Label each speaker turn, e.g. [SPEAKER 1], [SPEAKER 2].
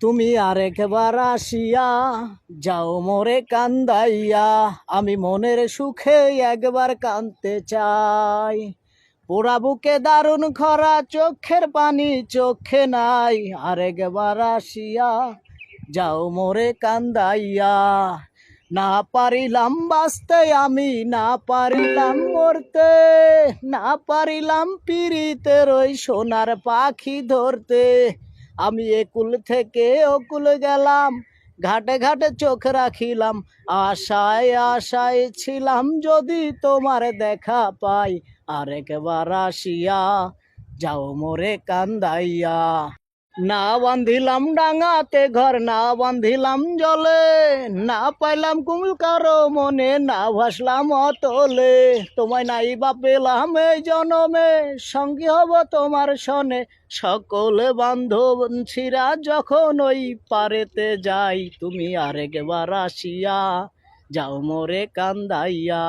[SPEAKER 1] তুমি আরেকবার আসিয়া যাও মোরে কান্দাইয়া, আমি মনের সুখে একবার কাঁদতে চাই। পোড়া বুকে দারুণ খরা, চোখের পানি চোখে নাই, আরেকবার আসিয়া যাও মোরে কান্দাইয়া। না পারিলাম বাঁচতে আমি, না পারিলাম মরতে, না পারিলাম পিরিতের ওই সোনার পাখি ধরতে। আমি একুল থেকে অকুল গেলাম, ঘাটে ঘাটে চোখ রাখিলাম, আশায় আশায় ছিলাম যদি তোমার দেখা পাই, আরেকবার আসিয়া যাও মোরে কান্দাইয়া। না বান্ধিলাম ডাঙাতে ঘর, না বান্ধিলাম জলে, না পাইলাম কুমিল কারো মনে, না ভাসলাম অতলে। তোমায় নাই বা পেলাম এই জনমে, সঙ্গী হব তোমার সনে। সকলে বান্ধব ছিরা যখন ওই পারেতে যাই, তুমি আরেকবার আসিয়া যাও মোরে কান্দাইয়া।